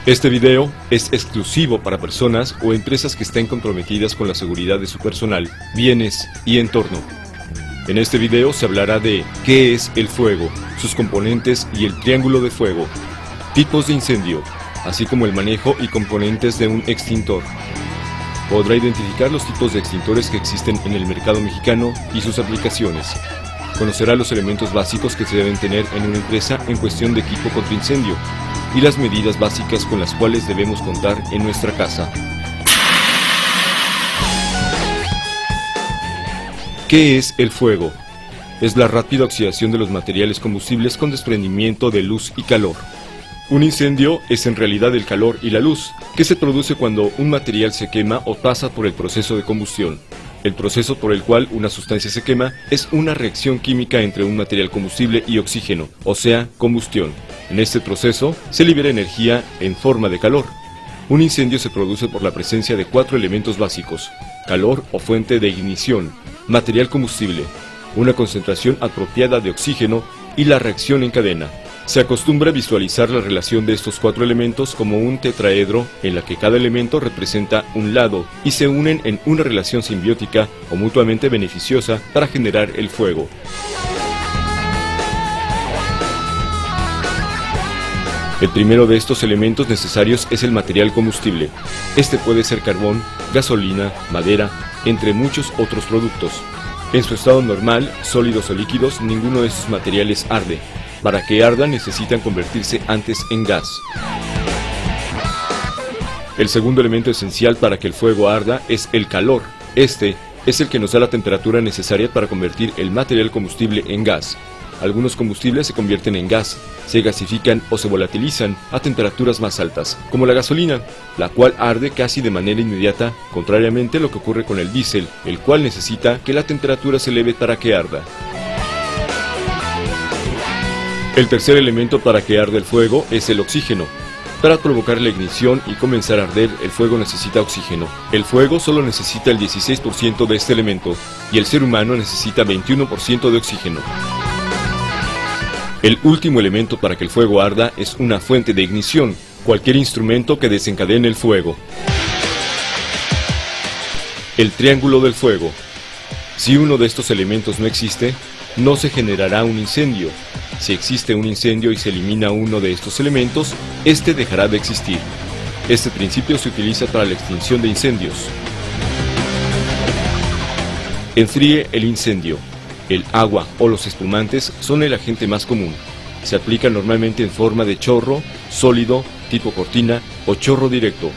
Este video es exclusivo para personas o empresas que estén comprometidas con la seguridad de su personal, bienes y entorno. En este video se hablará de qué es el fuego, sus componentes y el triángulo de fuego, tipos de incendio, así como el manejo y componentes de un extintor. Podrá identificar los tipos de extintores que existen en el mercado mexicano y sus aplicaciones. Conocerá los elementos básicos que se deben tener en una empresa en cuestión de equipo contra incendio y las medidas básicas con las cuales debemos contar en nuestra casa. ¿Qué es el fuego? Es la rápida oxidación de los materiales combustibles con desprendimiento de luz y calor. Un incendio es en realidad el calor y la luz, que se produce cuando un material se quema o pasa por el proceso de combustión. El proceso por el cual una sustancia se quema es una reacción química entre un material combustible y oxígeno, o sea, combustión. En este proceso se libera energía en forma de calor. Un incendio se produce por la presencia de 4 elementos básicos: calor o fuente de ignición, material combustible, una concentración apropiada de oxígeno y la reacción en cadena. Se acostumbra a visualizar la relación de estos 4 elementos como un tetraedro en la que cada elemento representa un lado y se unen en una relación simbiótica o mutuamente beneficiosa para generar el fuego. El primero de estos elementos necesarios es el material combustible. Este puede ser carbón, gasolina, madera, entre muchos otros productos. En su estado normal, sólidos o líquidos, ninguno de estos materiales arde. Para que ardan necesitan convertirse antes en gas. El segundo elemento esencial para que el fuego arda es el calor. Este es el que nos da la temperatura necesaria para convertir el material combustible en gas. Algunos combustibles se convierten en gas, se gasifican o se volatilizan a temperaturas más altas, como la gasolina, la cual arde casi de manera inmediata, contrariamente a lo que ocurre con el diésel, el cual necesita que la temperatura se eleve para que arda. El tercer elemento para que arde el fuego es el oxígeno. Para provocar la ignición y comenzar a arder, el fuego necesita oxígeno. El fuego solo necesita el 16% de este elemento, y el ser humano necesita 21% de oxígeno. El último elemento para que el fuego arda es una fuente de ignición, cualquier instrumento que desencadene el fuego. El triángulo del fuego. Si uno de estos elementos no existe, no se generará un incendio. Si existe un incendio y se elimina uno de estos elementos, este dejará de existir. Este principio se utiliza para la extinción de incendios. Enfríe el incendio. El agua o los espumantes son el agente más común. Se aplica normalmente en forma de chorro, sólido, tipo cortina o chorro directo.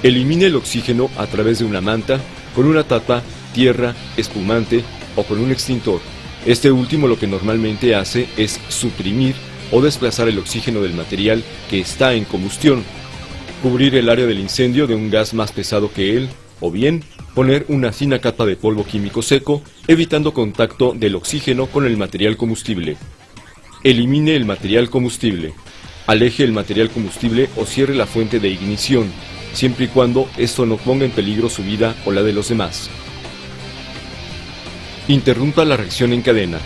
Elimine el oxígeno a través de una manta, con una tapa, tierra, espumante o con un extintor. Este último lo que normalmente hace es suprimir o desplazar el oxígeno del material que está en combustión. Cubrir el área del incendio de un gas más pesado que él, o bien poner una fina capa de polvo químico seco, evitando contacto del oxígeno con el material combustible. Elimine el material combustible. Aleje el material combustible o cierre la fuente de ignición, siempre y cuando esto no ponga en peligro su vida o la de los demás. Interrumpa la reacción en cadena.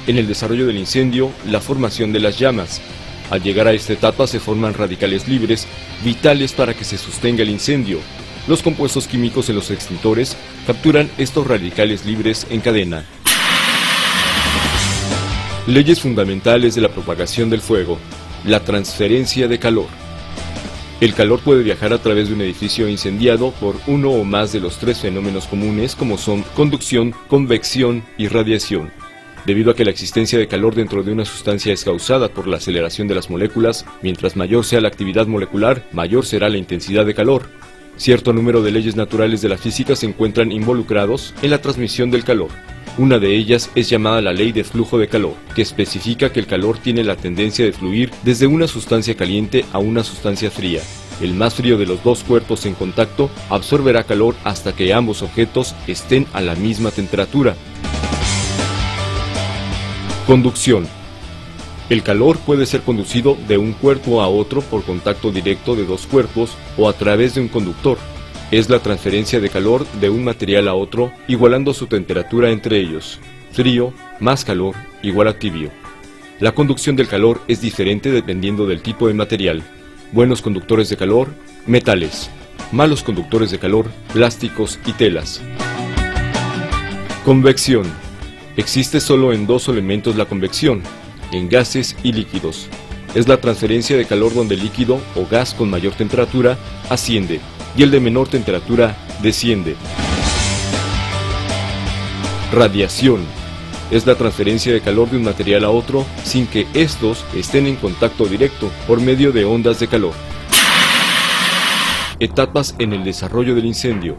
En el desarrollo del incendio, la formación de las llamas. Al llegar a esta etapa se forman radicales libres, vitales para que se sostenga el incendio. Los compuestos químicos en los extintores capturan estos radicales libres en cadena. Leyes fundamentales de la propagación del fuego. La transferencia de calor. El calor puede viajar a través de un edificio incendiado por uno o más de los 3 fenómenos comunes como son conducción, convección y radiación. Debido a que la existencia de calor dentro de una sustancia es causada por la aceleración de las moléculas, mientras mayor sea la actividad molecular, mayor será la intensidad de calor. Cierto número de leyes naturales de la física se encuentran involucrados en la transmisión del calor. Una de ellas es llamada la ley de flujo de calor, que especifica que el calor tiene la tendencia de fluir desde una sustancia caliente a una sustancia fría. El más frío de los dos cuerpos en contacto absorberá calor hasta que ambos objetos estén a la misma temperatura. Conducción. El calor puede ser conducido de un cuerpo a otro por contacto directo de dos cuerpos o a través de un conductor. Es la transferencia de calor de un material a otro, igualando su temperatura entre ellos. Frío más calor igual a tibio. La conducción del calor es diferente dependiendo del tipo de material. buenos conductores de calor, metales, malos conductores de calor, plásticos y telas. Convección. Existe solo en dos elementos la convección, en gases y líquidos. Es la transferencia de calor donde el líquido o gas con mayor temperatura asciende y el de menor temperatura desciende. Radiación. Es la transferencia de calor de un material a otro sin que estos estén en contacto directo por medio de ondas de calor. Etapas en el desarrollo del incendio.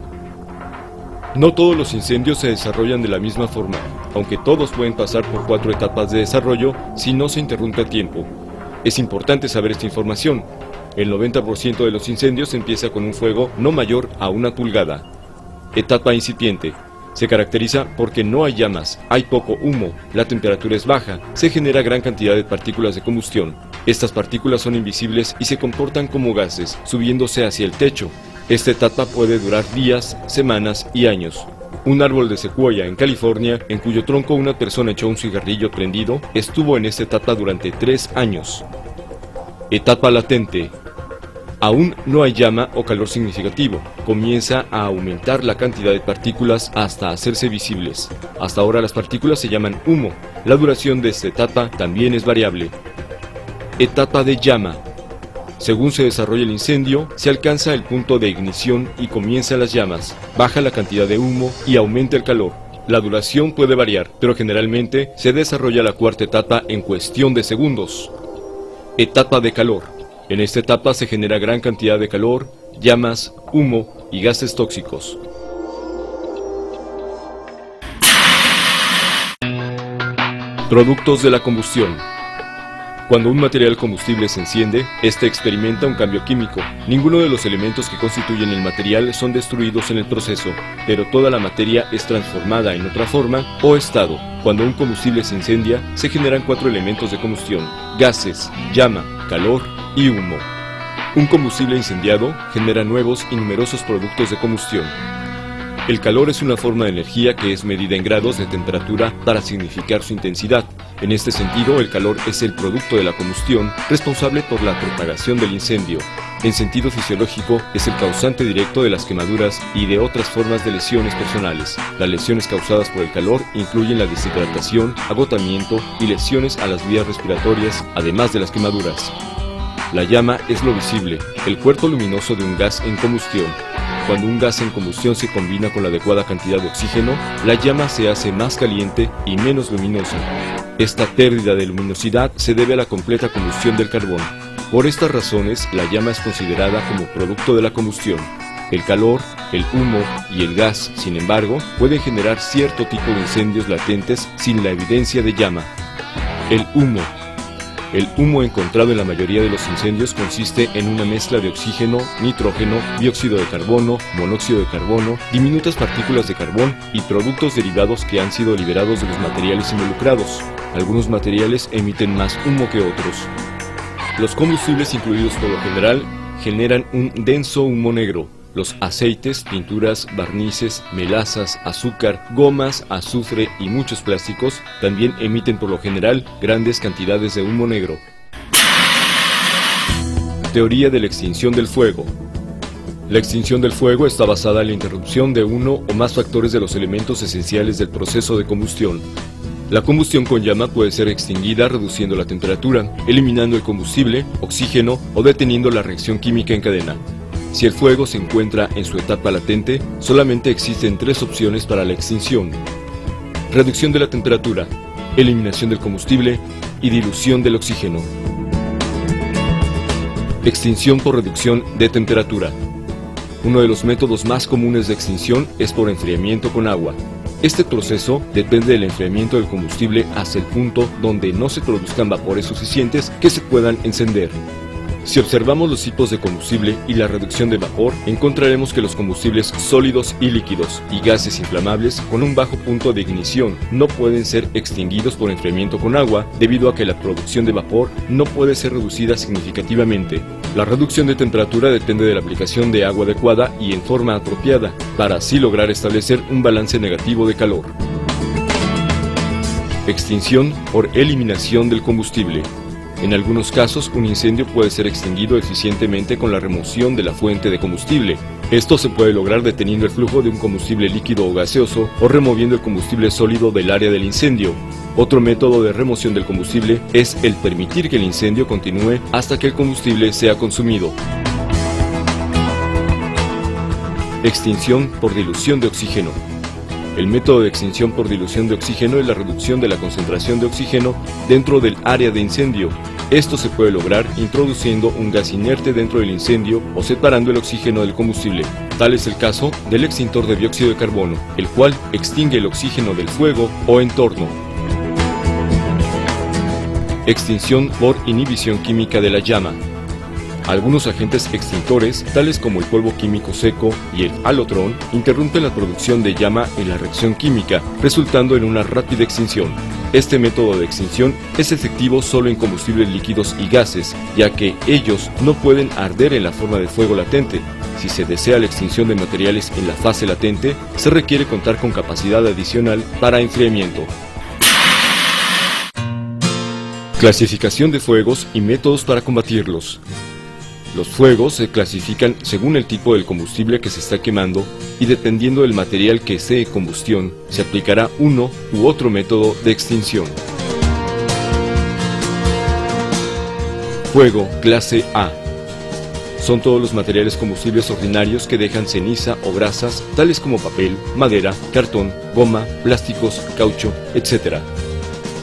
No todos los incendios se desarrollan de la misma forma, aunque todos pueden pasar por 4 etapas de desarrollo si no se interrumpe a tiempo. Es importante saber esta información. El 90% de los incendios empieza con un fuego no mayor a 1 pulgada. Etapa incipiente. Se caracteriza porque no hay llamas, hay poco humo, la temperatura es baja, se genera gran cantidad de partículas de combustión. Estas partículas son invisibles y se comportan como gases, subiéndose hacia el techo. Esta etapa puede durar días, semanas y años. Un árbol de secuoya en California, en cuyo tronco una persona echó un cigarrillo prendido, estuvo en esta etapa durante 3 años. Etapa latente. Aún no hay llama o calor significativo. Comienza a aumentar la cantidad de partículas hasta hacerse visibles. Hasta ahora las partículas se llaman humo. La duración de esta etapa también es variable. Etapa de llama. Según se desarrolla el incendio, se alcanza el punto de ignición y comienzan las llamas. Baja la cantidad de humo y aumenta el calor. La duración puede variar, pero generalmente se desarrolla la 4ª etapa en cuestión de segundos. Etapa de calor. En esta etapa se genera gran cantidad de calor, llamas, humo y gases tóxicos. Productos de la combustión. Cuando un material combustible se enciende, este experimenta un cambio químico. Ninguno de los elementos que constituyen el material son destruidos en el proceso, pero toda la materia es transformada en otra forma o estado. Cuando un combustible se incendia, se generan 4 elementos de combustión: gases, llama, calor y humo. Un combustible incendiado genera nuevos y numerosos productos de combustión. El calor es una forma de energía que es medida en grados de temperatura para significar su intensidad. En este sentido, el calor es el producto de la combustión responsable por la propagación del incendio. En sentido fisiológico, es el causante directo de las quemaduras y de otras formas de lesiones personales. Las lesiones causadas por el calor incluyen la deshidratación, agotamiento y lesiones a las vías respiratorias, además de las quemaduras. La llama es lo visible, el cuerpo luminoso de un gas en combustión. Cuando un gas en combustión se combina con la adecuada cantidad de oxígeno, la llama se hace más caliente y menos luminosa. Esta pérdida de luminosidad se debe a la completa combustión del carbón. Por estas razones, la llama es considerada como producto de la combustión. El calor, el humo y el gas, sin embargo, pueden generar cierto tipo de incendios latentes sin la evidencia de llama. El humo. El humo encontrado en la mayoría de los incendios consiste en una mezcla de oxígeno, nitrógeno, dióxido de carbono, monóxido de carbono, diminutas partículas de carbón y productos derivados que han sido liberados de los materiales involucrados. Algunos materiales emiten más humo que otros. Los combustibles incluidos por lo general generan un denso humo negro. Los aceites, pinturas, barnices, melazas, azúcar, gomas, azufre y muchos plásticos también emiten por lo general grandes cantidades de humo negro. Teoría de la extinción del fuego. La extinción del fuego está basada en la interrupción de uno o más factores de los elementos esenciales del proceso de combustión. La combustión con llama puede ser extinguida reduciendo la temperatura, eliminando el combustible, oxígeno o deteniendo la reacción química en cadena. Si el fuego se encuentra en su etapa latente, solamente existen 3 opciones para la extinción: reducción de la temperatura, eliminación del combustible y dilución del oxígeno. Extinción por reducción de temperatura. Uno de los métodos más comunes de extinción es por enfriamiento con agua. Este proceso depende del enfriamiento del combustible hasta el punto donde no se produzcan vapores suficientes que se puedan encender. Si observamos los tipos de combustible y la reducción de vapor, encontraremos que los combustibles sólidos y líquidos y gases inflamables con un bajo punto de ignición no pueden ser extinguidos por enfriamiento con agua debido a que la producción de vapor no puede ser reducida significativamente. La reducción de temperatura depende de la aplicación de agua adecuada y en forma apropiada, para así lograr establecer un balance negativo de calor. Extinción por eliminación del combustible. En algunos casos, un incendio puede ser extinguido eficientemente con la remoción de la fuente de combustible. Esto se puede lograr deteniendo el flujo de un combustible líquido o gaseoso o removiendo el combustible sólido del área del incendio. Otro método de remoción del combustible es el permitir que el incendio continúe hasta que el combustible sea consumido. Extinción por dilución de oxígeno. El método de extinción por dilución de oxígeno es la reducción de la concentración de oxígeno dentro del área de incendio. Esto se puede lograr introduciendo un gas inerte dentro del incendio o separando el oxígeno del combustible. Tal es el caso del extintor de dióxido de carbono, el cual extingue el oxígeno del fuego o entorno. Extinción por inhibición química de la llama. Algunos agentes extintores, tales como el polvo químico seco y el halotrón, interrumpen la producción de llama en la reacción química, resultando en una rápida extinción. Este método de extinción es efectivo solo en combustibles líquidos y gases, ya que ellos no pueden arder en la forma de fuego latente. Si se desea la extinción de materiales en la fase latente, se requiere contar con capacidad adicional para enfriamiento. Clasificación de fuegos y métodos para combatirlos. Los fuegos se clasifican según el tipo del combustible que se está quemando y dependiendo del material que esté en combustión, se aplicará uno u otro método de extinción. Fuego clase A. Son todos los materiales combustibles ordinarios que dejan ceniza o grasas, tales como papel, madera, cartón, goma, plásticos, caucho, etc.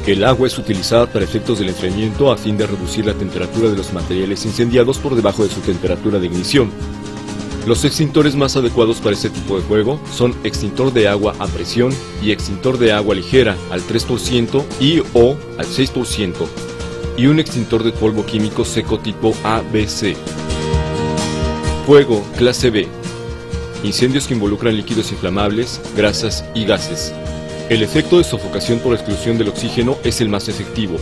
El agua es utilizada para efectos del enfriamiento a fin de reducir la temperatura de los materiales incendiados por debajo de su temperatura de ignición. Los extintores más adecuados para este tipo de fuego son extintor de agua a presión y extintor de agua ligera al 3% y o al 6%, y un extintor de polvo químico seco tipo ABC. Fuego clase B. Incendios que involucran líquidos inflamables, grasas y gases. El efecto de sofocación por exclusión del oxígeno es el más efectivo.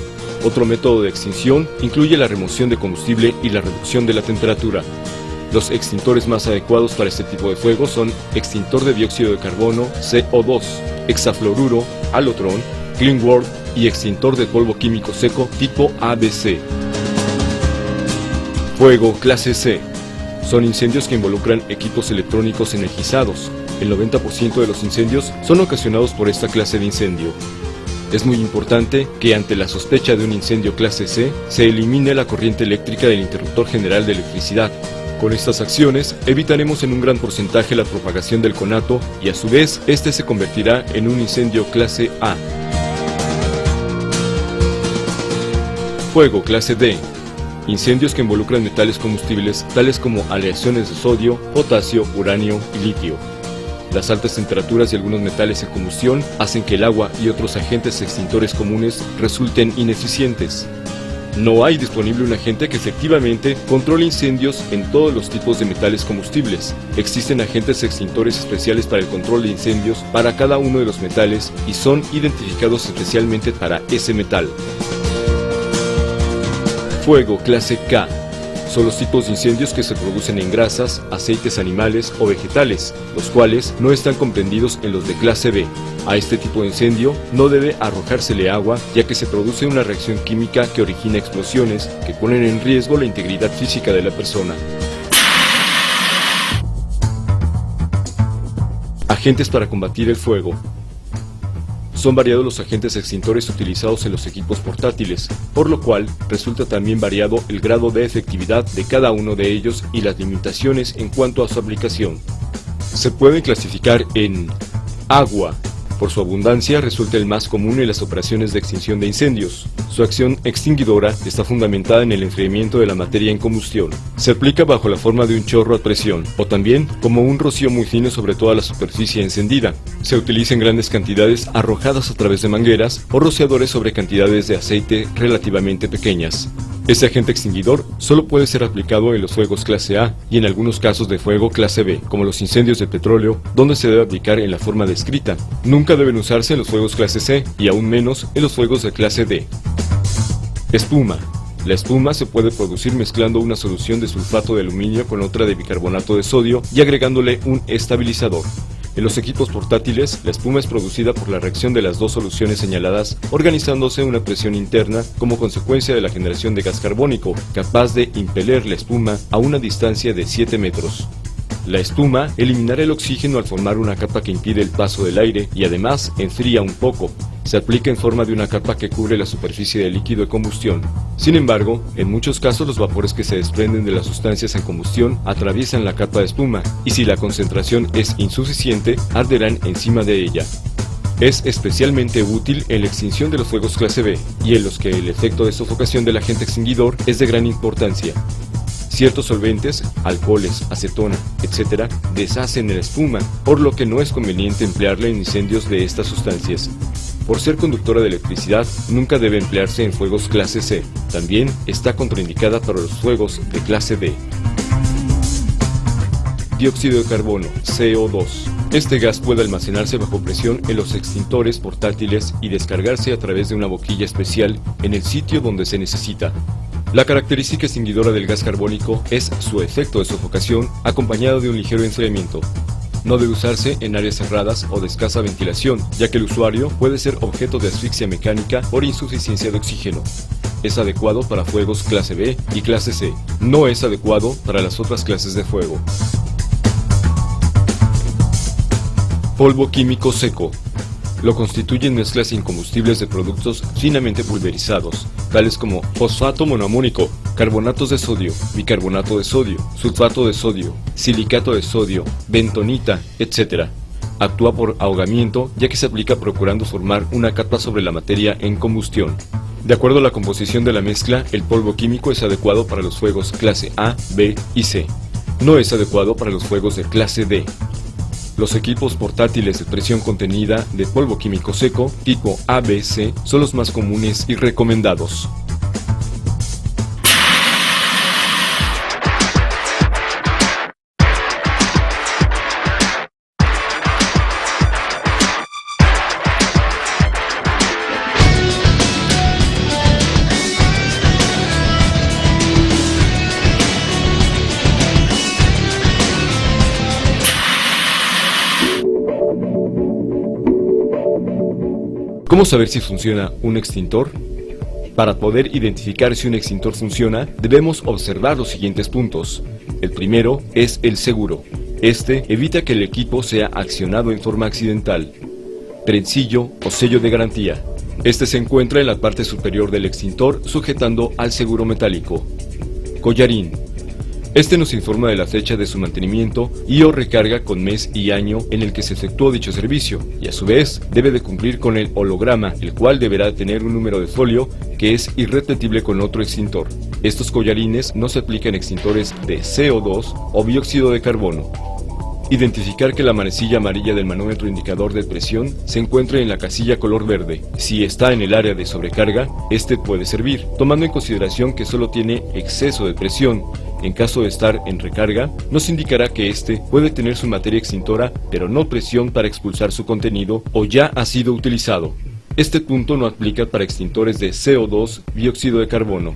Otro método de extinción incluye la remoción de combustible y la reducción de la temperatura. Los extintores más adecuados para este tipo de fuego son extintor de dióxido de carbono CO2, hexafluoruro, halotrón, Cleanworld y extintor de polvo químico seco tipo ABC. Fuego clase C. Son incendios que involucran equipos electrónicos energizados. El 90% de los incendios son ocasionados por esta clase de incendio. Es muy importante que ante la sospecha de un incendio clase C, se elimine la corriente eléctrica del interruptor general de electricidad. Con estas acciones, evitaremos en un gran porcentaje la propagación del conato y a su vez, este se convertirá en un incendio clase A. Fuego clase D. Incendios que involucran metales combustibles tales como aleaciones de sodio, potasio, uranio y litio. Las altas temperaturas y algunos metales en combustión hacen que el agua y otros agentes extintores comunes resulten ineficientes. No hay disponible un agente que efectivamente controle incendios en todos los tipos de metales combustibles. Existen agentes extintores especiales para el control de incendios para cada uno de los metales y son identificados especialmente para ese metal. Fuego clase K. Son los tipos de incendios que se producen en grasas, aceites animales o vegetales, los cuales no están comprendidos en los de clase B. A este tipo de incendio no debe arrojársele agua, ya que se produce una reacción química que origina explosiones que ponen en riesgo la integridad física de la persona. Agentes para combatir el fuego. Son variados los agentes extintores utilizados en los equipos portátiles, por lo cual resulta también variado el grado de efectividad de cada uno de ellos y las limitaciones en cuanto a su aplicación. Se pueden clasificar en agua. Por su abundancia resulta el más común en las operaciones de extinción de incendios. Su acción extinguidora está fundamentada en el enfriamiento de la materia en combustión. Se aplica bajo la forma de un chorro a presión, o también como un rocío muy fino sobre toda la superficie encendida. Se utiliza en grandes cantidades arrojadas a través de mangueras o rociadores sobre cantidades de aceite relativamente pequeñas. Este agente extinguidor solo puede ser aplicado en los fuegos clase A y en algunos casos de fuego clase B, como los incendios de petróleo, donde se debe aplicar en la forma descrita. Nunca deben usarse en los fuegos clase C y aún menos en los fuegos de clase D. Espuma. La espuma se puede producir mezclando una solución de sulfato de aluminio con otra de bicarbonato de sodio y agregándole un estabilizador. En los equipos portátiles, la espuma es producida por la reacción de las dos soluciones señaladas, organizándose una presión interna como consecuencia de la generación de gas carbónico, capaz de impeler la espuma a una distancia de 7 metros. La espuma eliminará el oxígeno al formar una capa que impide el paso del aire y además enfría un poco. Se aplica en forma de una capa que cubre la superficie del líquido de combustión. Sin embargo, en muchos casos los vapores que se desprenden de las sustancias en combustión atraviesan la capa de espuma y si la concentración es insuficiente, arderán encima de ella. Es especialmente útil en la extinción de los fuegos clase B y en los que el efecto de sofocación del agente extinguidor es de gran importancia. Ciertos solventes, alcoholes, acetona, etc., deshacen la espuma, por lo que no es conveniente emplearla en incendios de estas sustancias. Por ser conductora de electricidad, nunca debe emplearse en fuegos clase C. También está contraindicada para los fuegos de clase D. Dióxido de carbono, CO2. Este gas puede almacenarse bajo presión en los extintores portátiles y descargarse a través de una boquilla especial en el sitio donde se necesita. La característica extinguidora del gas carbónico es su efecto de sofocación acompañado de un ligero enfriamiento. No debe usarse en áreas cerradas o de escasa ventilación, ya que el usuario puede ser objeto de asfixia mecánica por insuficiencia de oxígeno. Es adecuado para fuegos clase B y clase C. No es adecuado para las otras clases de fuego. Polvo químico seco. Lo constituyen mezclas incombustibles de productos finamente pulverizados, tales como fosfato monoamónico, carbonatos de sodio, bicarbonato de sodio, sulfato de sodio, silicato de sodio, bentonita, etc. Actúa por ahogamiento ya que se aplica procurando formar una capa sobre la materia en combustión. De acuerdo a la composición de la mezcla, el polvo químico es adecuado para los fuegos clase A, B y C. No es adecuado para los fuegos de clase D. Los equipos portátiles de presión contenida de polvo químico seco tipo ABC son los más comunes y recomendados. ¿Cómo saber si funciona un extintor? Para poder identificar si un extintor funciona, debemos observar los siguientes puntos. El primero es el seguro. Este evita que el equipo sea accionado en forma accidental. Trencillo o sello de garantía. Este se encuentra en la parte superior del extintor sujetando al seguro metálico. Collarín. Este nos informa de la fecha de su mantenimiento y o recarga con mes y año en el que se efectuó dicho servicio, y a su vez debe de cumplir con el holograma, el cual deberá tener un número de folio que es irrepetible con otro extintor. Estos collarines no se aplican en extintores de CO2 o dióxido de carbono. Identificar que la manecilla amarilla del manómetro indicador de presión se encuentra en la casilla color verde. Si está en el área de sobrecarga, este puede servir, tomando en consideración que solo tiene exceso de presión. En caso de estar en recarga, nos indicará que este puede tener su materia extintora, pero no presión para expulsar su contenido o ya ha sido utilizado. Este punto no aplica para extintores de CO2, dióxido de carbono.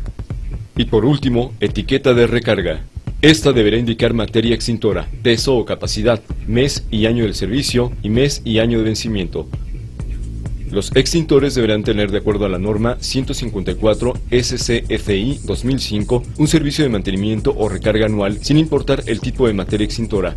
Y por último, etiqueta de recarga. Esta deberá indicar materia extintora, peso o capacidad, mes y año del servicio y mes y año de vencimiento. Los extintores deberán tener, de acuerdo a la norma 154 SCFI 2005, un servicio de mantenimiento o recarga anual sin importar el tipo de materia extintora,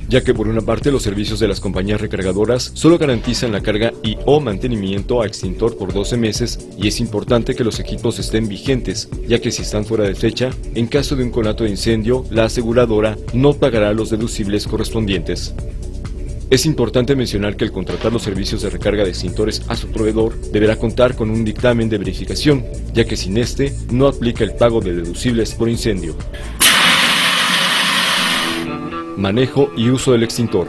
ya que por una parte los servicios de las compañías recargadoras solo garantizan la carga y o mantenimiento a extintor por 12 meses y es importante que los equipos estén vigentes, ya que si están fuera de fecha, en caso de un conato de incendio, la aseguradora no pagará los deducibles correspondientes. Es importante mencionar que al contratar los servicios de recarga de extintores a su proveedor, deberá contar con un dictamen de verificación, ya que sin este no aplica el pago de deducibles por incendio. Manejo y uso del extintor.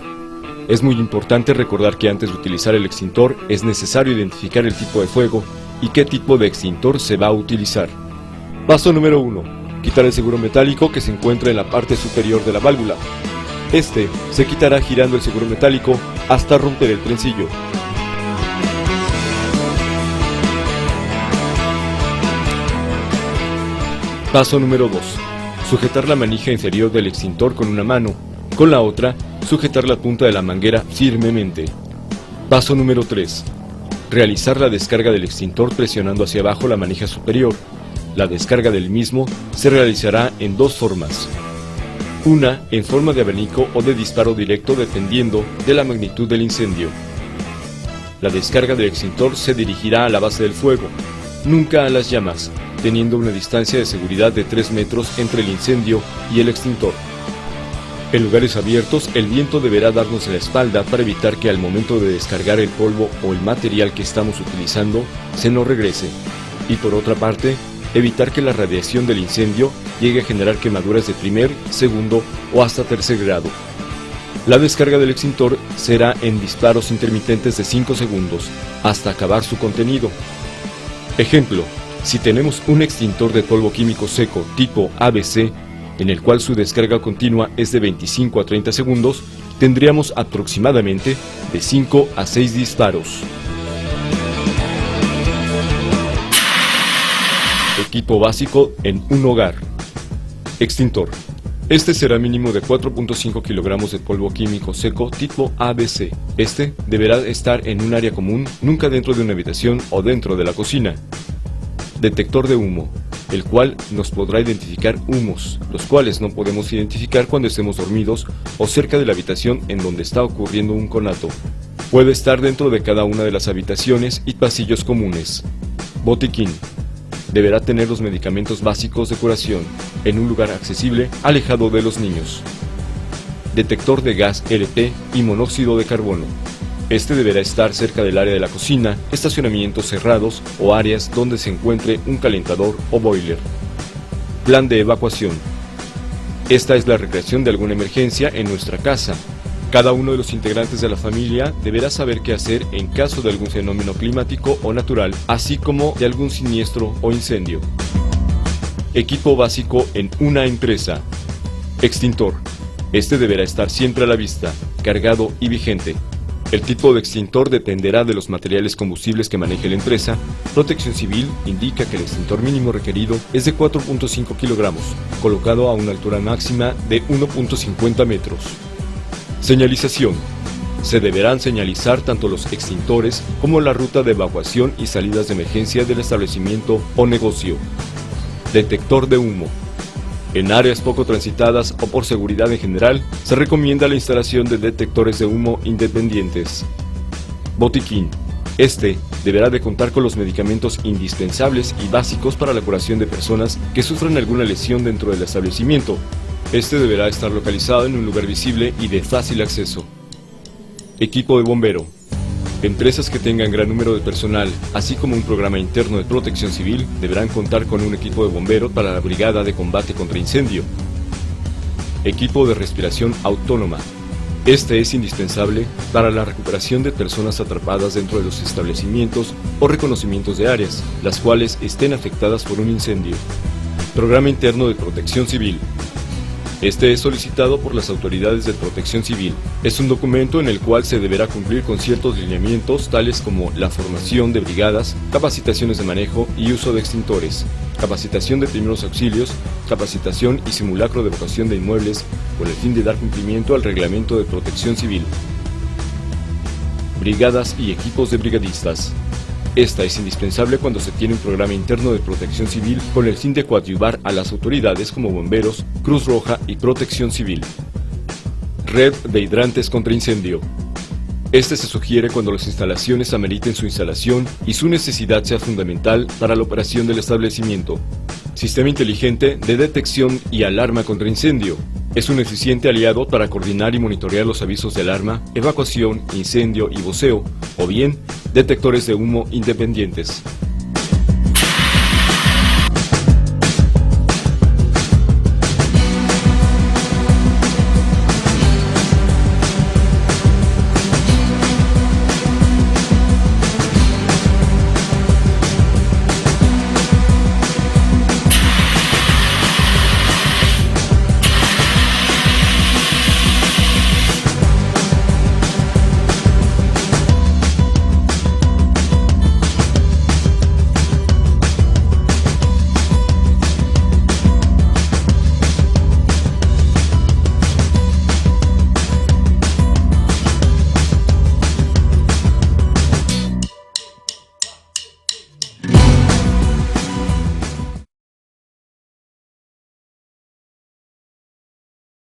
Es muy importante recordar que antes de utilizar el extintor es necesario identificar el tipo de fuego y qué tipo de extintor se va a utilizar. Paso número 1. Quitar el seguro metálico que se encuentra en la parte superior de la válvula. Este se quitará girando el seguro metálico hasta romper el trencillo. Paso número 2. Sujetar la manija inferior del extintor con una mano. Con la otra, sujetar la punta de la manguera firmemente. Paso número 3. Realizar la descarga del extintor presionando hacia abajo la manija superior. La descarga del mismo se realizará en dos formas. Una en forma de abanico o de disparo directo dependiendo de la magnitud del incendio. La descarga del extintor se dirigirá a la base del fuego, nunca a las llamas, teniendo una distancia de seguridad de 3 metros entre el incendio y el extintor. En lugares abiertos, el viento deberá darnos en la espalda para evitar que al momento de descargar el polvo o el material que estamos utilizando se nos regrese. Y por otra parte, evitar que la radiación del incendio llegue a generar quemaduras de primer, segundo o hasta tercer grado. La descarga del extintor será en disparos intermitentes de 5 segundos, hasta acabar su contenido. Ejemplo, si tenemos un extintor de polvo químico seco tipo ABC, en el cual su descarga continua es de 25 a 30 segundos, tendríamos aproximadamente de 5 a 6 disparos. Equipo básico en un hogar. Extintor. Este será mínimo de 4.5 kilogramos de polvo químico seco tipo ABC. Este deberá estar en un área común, nunca dentro de una habitación o dentro de la cocina. Detector de humo, el cual nos podrá identificar humos, los cuales no podemos identificar cuando estemos dormidos o cerca de la habitación en donde está ocurriendo un conato. Puede estar dentro de cada una de las habitaciones y pasillos comunes. Botiquín. Deberá tener los medicamentos básicos de curación, en un lugar accesible, alejado de los niños. Detector de gas LP y monóxido de carbono. Este deberá estar cerca del área de la cocina, estacionamientos cerrados o áreas donde se encuentre un calentador o boiler. Plan de evacuación. Esta es la recreación de alguna emergencia en nuestra casa. Cada uno de los integrantes de la familia deberá saber qué hacer en caso de algún fenómeno climático o natural, así como de algún siniestro o incendio. Equipo básico en una empresa. Extintor. Este deberá estar siempre a la vista, cargado y vigente. El tipo de extintor dependerá de los materiales combustibles que maneje la empresa. Protección Civil indica que el extintor mínimo requerido es de 4.5 kilogramos, colocado a una altura máxima de 1.50 metros. Señalización. Se deberán señalizar tanto los extintores como la ruta de evacuación y salidas de emergencia del establecimiento o negocio. Detector de humo. En áreas poco transitadas o por seguridad en general, se recomienda la instalación de detectores de humo independientes. Botiquín. Este deberá de contar con los medicamentos indispensables y básicos para la curación de personas que sufran alguna lesión dentro del establecimiento. Este deberá estar localizado en un lugar visible y de fácil acceso. Equipo de bombero. Empresas que tengan gran número de personal, así como un programa interno de protección civil, deberán contar con un equipo de bomberos para la brigada de combate contra incendio. Equipo de respiración autónoma. Este es indispensable para la recuperación de personas atrapadas dentro de los establecimientos o reconocimientos de áreas, las cuales estén afectadas por un incendio. Programa interno de protección civil. Este es solicitado por las autoridades de protección civil. Es un documento en el cual se deberá cumplir con ciertos lineamientos tales como la formación de brigadas, capacitaciones de manejo y uso de extintores, capacitación de primeros auxilios, capacitación y simulacro de evacuación de inmuebles con el fin de dar cumplimiento al reglamento de protección civil. Brigadas y equipos de brigadistas. Esta es indispensable cuando se tiene un programa interno de protección civil con el fin de coadyuvar a las autoridades como bomberos, Cruz Roja y Protección Civil. Red de hidrantes contra incendio. Este se sugiere cuando las instalaciones ameriten su instalación y su necesidad sea fundamental para la operación del establecimiento. Sistema inteligente de detección y alarma contra incendio. Es un eficiente aliado para coordinar y monitorear los avisos de alarma, evacuación, incendio y voceo, o bien detectores de humo independientes.